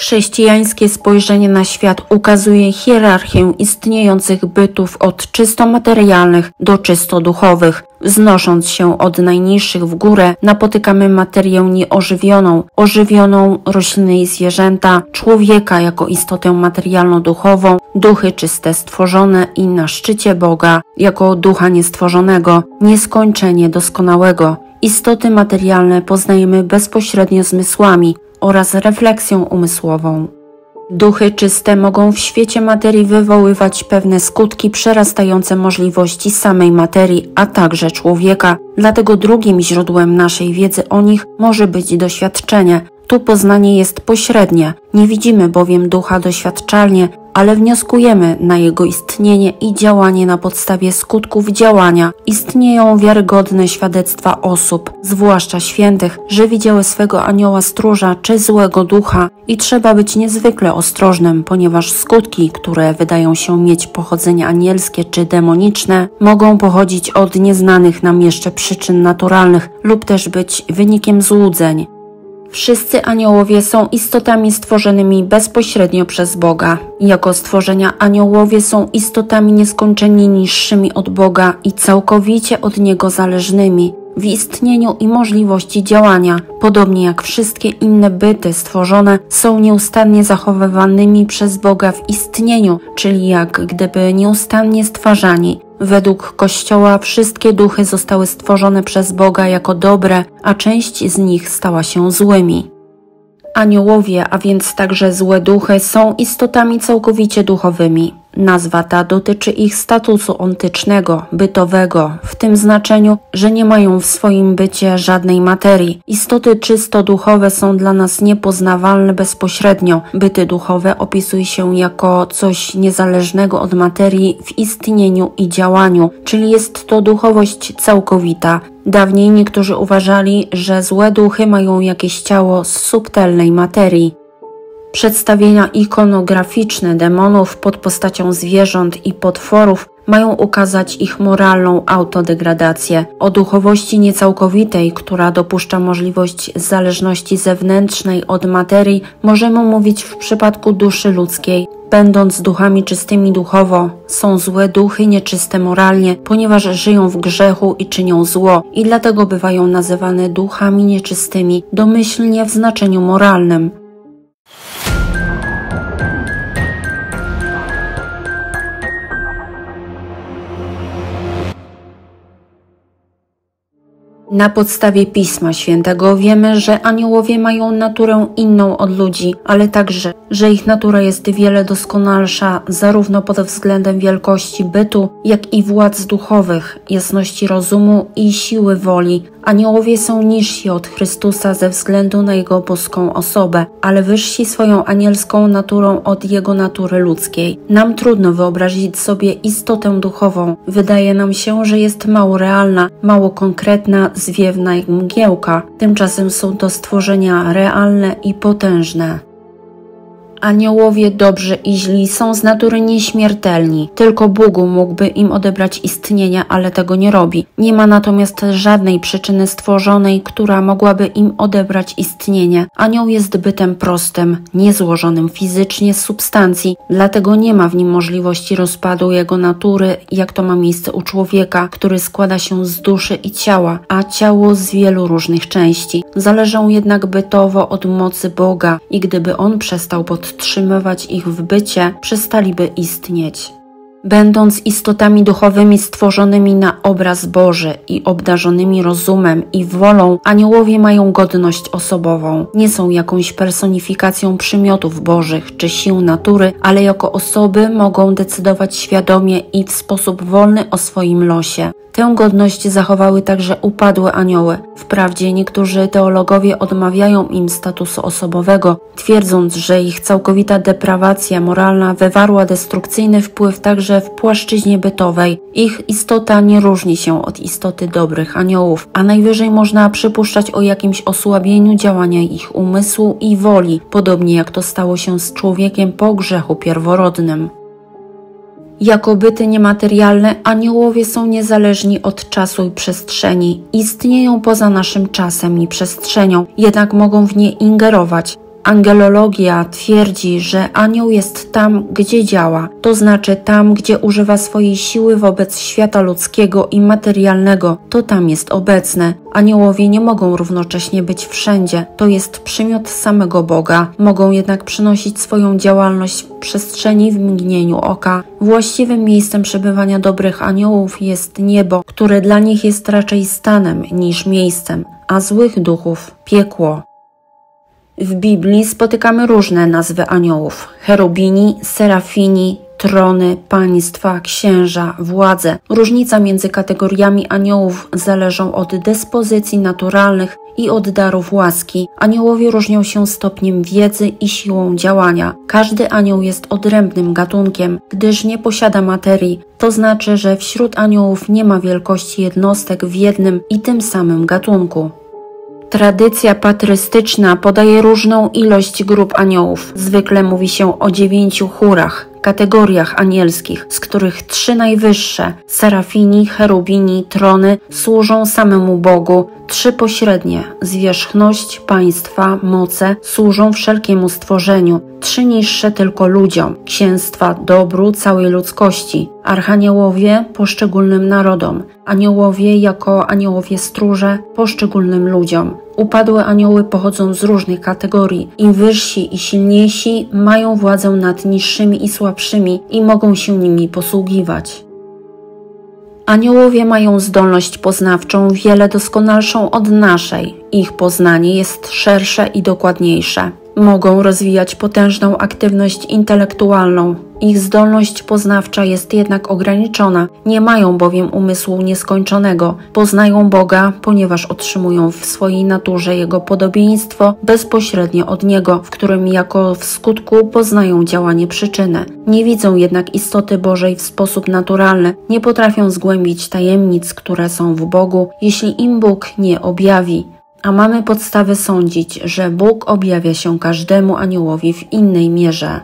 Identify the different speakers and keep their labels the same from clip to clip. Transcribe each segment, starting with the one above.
Speaker 1: Chrześcijańskie spojrzenie na świat ukazuje hierarchię istniejących bytów od czysto materialnych do czysto duchowych. Wznosząc się od najniższych w górę, napotykamy materię nieożywioną, ożywioną rośliny i zwierzęta, człowieka jako istotę materialno-duchową, duchy czyste stworzone i na szczycie Boga jako ducha niestworzonego, nieskończenie doskonałego. Istoty materialne poznajemy bezpośrednio zmysłami oraz refleksją umysłową. Duchy czyste mogą w świecie materii wywoływać pewne skutki przerastające możliwości samej materii, a także człowieka. Dlatego drugim źródłem naszej wiedzy o nich może być doświadczenie. Tu poznanie jest pośrednie, nie widzimy bowiem ducha doświadczalnie, ale wnioskujemy na jego istnienie i działanie na podstawie skutków działania. Istnieją wiarygodne świadectwa osób, zwłaszcza świętych, że widziały swego anioła stróża czy złego ducha i trzeba być niezwykle ostrożnym, ponieważ skutki, które wydają się mieć pochodzenie anielskie czy demoniczne, mogą pochodzić od nieznanych nam jeszcze przyczyn naturalnych lub też być wynikiem złudzeń. Wszyscy aniołowie są istotami stworzonymi bezpośrednio przez Boga. Jako stworzenia aniołowie są istotami nieskończenie niższymi od Boga i całkowicie od Niego zależnymi w istnieniu i możliwości działania. Podobnie jak wszystkie inne byty stworzone są nieustannie zachowywanymi przez Boga w istnieniu, czyli jak gdyby nieustannie stwarzani. Według Kościoła wszystkie duchy zostały stworzone przez Boga jako dobre, a część z nich stała się złymi. Aniołowie, a więc także złe duchy, są istotami całkowicie duchowymi. Nazwa ta dotyczy ich statusu ontycznego, bytowego, w tym znaczeniu, że nie mają w swoim bycie żadnej materii. Istoty czysto duchowe są dla nas niepoznawalne bezpośrednio. Byty duchowe opisuje się jako coś niezależnego od materii w istnieniu i działaniu, czyli jest to duchowość całkowita. Dawniej niektórzy uważali, że złe duchy mają jakieś ciało z subtelnej materii. Przedstawienia ikonograficzne demonów pod postacią zwierząt i potworów mają ukazać ich moralną autodegradację. O duchowości niecałkowitej, która dopuszcza możliwość zależności zewnętrznej od materii, możemy mówić w przypadku duszy ludzkiej. Będąc duchami czystymi duchowo, są złe duchy nieczyste moralnie, ponieważ żyją w grzechu i czynią zło i dlatego bywają nazywane duchami nieczystymi, domyślnie w znaczeniu moralnym. Na podstawie Pisma Świętego wiemy, że aniołowie mają naturę inną od ludzi, ale także, że ich natura jest wiele doskonalsza zarówno pod względem wielkości bytu, jak i władz duchowych, jasności rozumu i siły woli. Aniołowie są niżsi od Chrystusa ze względu na Jego boską osobę, ale wyżsi swoją anielską naturą od Jego natury ludzkiej. Nam trudno wyobrazić sobie istotę duchową. Wydaje nam się, że jest mało realna, mało konkretna, zwiewna jak mgiełka. Tymczasem są to stworzenia realne i potężne. Aniołowie dobrzy i źli są z natury nieśmiertelni. Tylko Bóg mógłby im odebrać istnienie, ale tego nie robi. Nie ma natomiast żadnej przyczyny stworzonej, która mogłaby im odebrać istnienie. Anioł jest bytem prostym, niezłożonym fizycznie z substancji, dlatego nie ma w nim możliwości rozpadu jego natury, jak to ma miejsce u człowieka, który składa się z duszy i ciała, a ciało z wielu różnych części. Zależą jednak bytowo od mocy Boga i gdyby On przestał podtrzymywać ich w bycie, przestaliby istnieć. Będąc istotami duchowymi stworzonymi na obraz Boży i obdarzonymi rozumem i wolą, aniołowie mają godność osobową. Nie są jakąś personifikacją przymiotów bożych czy sił natury, ale jako osoby mogą decydować świadomie i w sposób wolny o swoim losie. Tę godność zachowały także upadłe anioły. Wprawdzie niektórzy teologowie odmawiają im statusu osobowego, twierdząc, że ich całkowita deprawacja moralna wywarła destrukcyjny wpływ także w płaszczyźnie bytowej. Ich istota nie różni się od istoty dobrych aniołów, a najwyżej można przypuszczać o jakimś osłabieniu działania ich umysłu i woli, podobnie jak to stało się z człowiekiem po grzechu pierworodnym. Jako byty niematerialne, aniołowie są niezależni od czasu i przestrzeni. Istnieją poza naszym czasem i przestrzenią, jednak mogą w nie ingerować. Angelologia twierdzi, że anioł jest tam, gdzie działa, to znaczy tam, gdzie używa swojej siły wobec świata ludzkiego i materialnego, to tam jest obecny. Aniołowie nie mogą równocześnie być wszędzie, to jest przymiot samego Boga. Mogą jednak przynosić swoją działalność w przestrzeni w mgnieniu oka. Właściwym miejscem przebywania dobrych aniołów jest niebo, które dla nich jest raczej stanem niż miejscem, a złych duchów piekło. W Biblii spotykamy różne nazwy aniołów: cherubini, serafini, trony, państwa, księża, władze. Różnica między kategoriami aniołów zależą od dyspozycji naturalnych i od darów łaski. Aniołowie różnią się stopniem wiedzy i siłą działania. Każdy anioł jest odrębnym gatunkiem, gdyż nie posiada materii. To znaczy, że wśród aniołów nie ma wielkości jednostek w jednym i tym samym gatunku. Tradycja patrystyczna podaje różną ilość grup aniołów. Zwykle mówi się o 9 chórach, kategoriach anielskich, z których 3 najwyższe, serafini, cherubini, trony, służą samemu Bogu, 3 pośrednie, zwierzchność, państwa, moce, służą wszelkiemu stworzeniu, 3 niższe tylko ludziom, księstwa dobru całej ludzkości, archaniołowie poszczególnym narodom, aniołowie jako aniołowie stróże poszczególnym ludziom. Upadłe anioły pochodzą z różnych kategorii. Im wyżsi i silniejsi mają władzę nad niższymi i słabszymi i mogą się nimi posługiwać. Aniołowie mają zdolność poznawczą wiele doskonalszą od naszej. Ich poznanie jest szersze i dokładniejsze. Mogą rozwijać potężną aktywność intelektualną. Ich zdolność poznawcza jest jednak ograniczona, nie mają bowiem umysłu nieskończonego. Poznają Boga, ponieważ otrzymują w swojej naturze Jego podobieństwo bezpośrednio od Niego, w którym jako w skutku poznają działanie przyczyny. Nie widzą jednak istoty Bożej w sposób naturalny, nie potrafią zgłębić tajemnic, które są w Bogu, jeśli im Bóg nie objawi. A mamy podstawy sądzić, że Bóg objawia się każdemu aniołowi w innej mierze.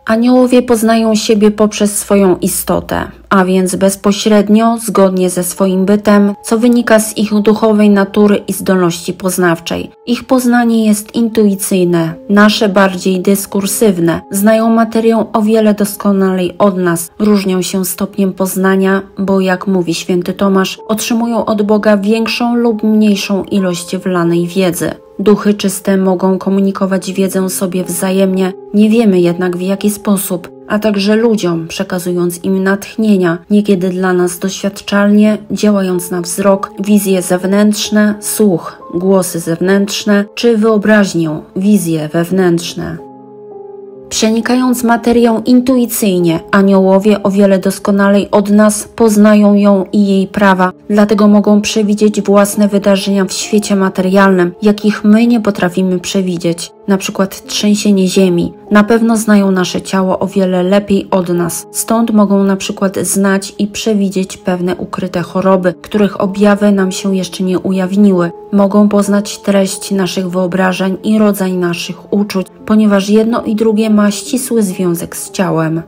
Speaker 1: Aniołowie poznają siebie poprzez swoją istotę, a więc bezpośrednio, zgodnie ze swoim bytem, co wynika z ich duchowej natury i zdolności poznawczej. Ich poznanie jest intuicyjne, nasze bardziej dyskursywne, znają materię o wiele doskonalej od nas, różnią się stopniem poznania, bo jak mówi święty Tomasz, otrzymują od Boga większą lub mniejszą ilość wlanej wiedzy. Duchy czyste mogą komunikować wiedzę sobie wzajemnie, nie wiemy jednak w jaki sposób, a także ludziom, przekazując im natchnienia, niekiedy dla nas doświadczalnie, działając na wzrok, wizje zewnętrzne, słuch, głosy zewnętrzne, czy wyobraźnię, wizje wewnętrzne. Przenikając materię intuicyjnie, aniołowie o wiele doskonalej od nas poznają ją i jej prawa, dlatego mogą przewidzieć własne wydarzenia w świecie materialnym, jakich my nie potrafimy przewidzieć, na przykład trzęsienie ziemi. Na pewno znają nasze ciało o wiele lepiej od nas, stąd mogą na przykład znać i przewidzieć pewne ukryte choroby, których objawy nam się jeszcze nie ujawniły. Mogą poznać treść naszych wyobrażeń i rodzaj naszych uczuć, ponieważ jedno i drugie ma ścisły związek z ciałem.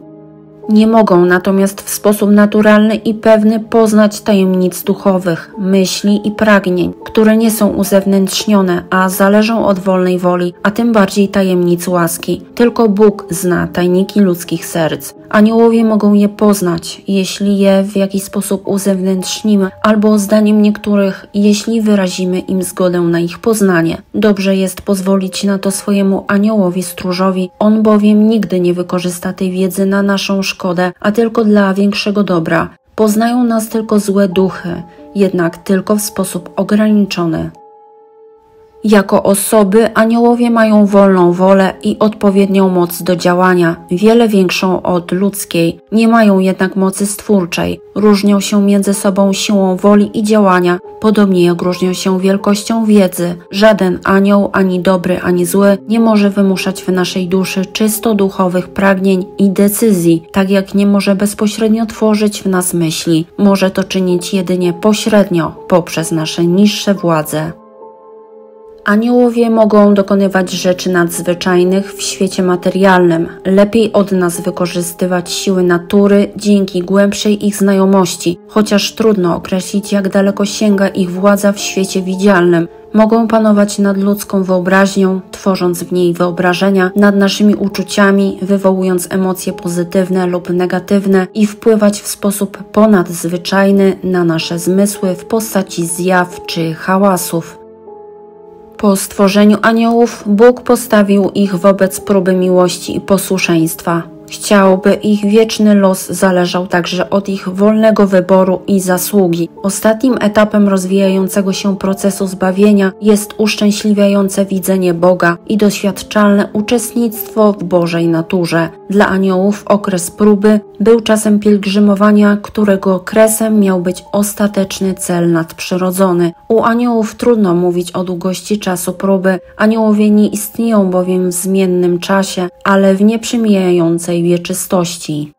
Speaker 1: Nie mogą natomiast w sposób naturalny i pewny poznać tajemnic duchowych, myśli i pragnień, które nie są uzewnętrznione, a zależą od wolnej woli, a tym bardziej tajemnic łaski. Tylko Bóg zna tajniki ludzkich serc. Aniołowie mogą je poznać, jeśli je w jakiś sposób uzewnętrznimy, albo zdaniem niektórych, jeśli wyrazimy im zgodę na ich poznanie. Dobrze jest pozwolić na to swojemu aniołowi stróżowi, on bowiem nigdy nie wykorzysta tej wiedzy na naszą szkodę, a tylko dla większego dobra. Poznają nas tylko złe duchy, jednak tylko w sposób ograniczony. Jako osoby aniołowie mają wolną wolę i odpowiednią moc do działania, wiele większą od ludzkiej. Nie mają jednak mocy stwórczej. Różnią się między sobą siłą woli i działania, podobnie jak różnią się wielkością wiedzy. Żaden anioł, ani dobry, ani zły, nie może wymuszać w naszej duszy czysto duchowych pragnień i decyzji, tak jak nie może bezpośrednio tworzyć w nas myśli. Może to czynić jedynie pośrednio, poprzez nasze niższe władze. Aniołowie mogą dokonywać rzeczy nadzwyczajnych w świecie materialnym, lepiej od nas wykorzystywać siły natury dzięki głębszej ich znajomości, chociaż trudno określić, jak daleko sięga ich władza w świecie widzialnym. Mogą panować nad ludzką wyobraźnią, tworząc w niej wyobrażenia nad naszymi uczuciami, wywołując emocje pozytywne lub negatywne i wpływać w sposób ponadzwyczajny na nasze zmysły w postaci zjaw czy hałasów. Po stworzeniu aniołów Bóg postawił ich wobec próby miłości i posłuszeństwa. Chciał, by ich wieczny los zależał także od ich wolnego wyboru i zasługi. Ostatnim etapem rozwijającego się procesu zbawienia jest uszczęśliwiające widzenie Boga i doświadczalne uczestnictwo w Bożej naturze. Dla aniołów okres próby był czasem pielgrzymowania, którego kresem miał być ostateczny cel nadprzyrodzony. U aniołów trudno mówić o długości czasu próby. Aniołowie nie istnieją bowiem w zmiennym czasie, ale w nieprzemijającej wieczystości.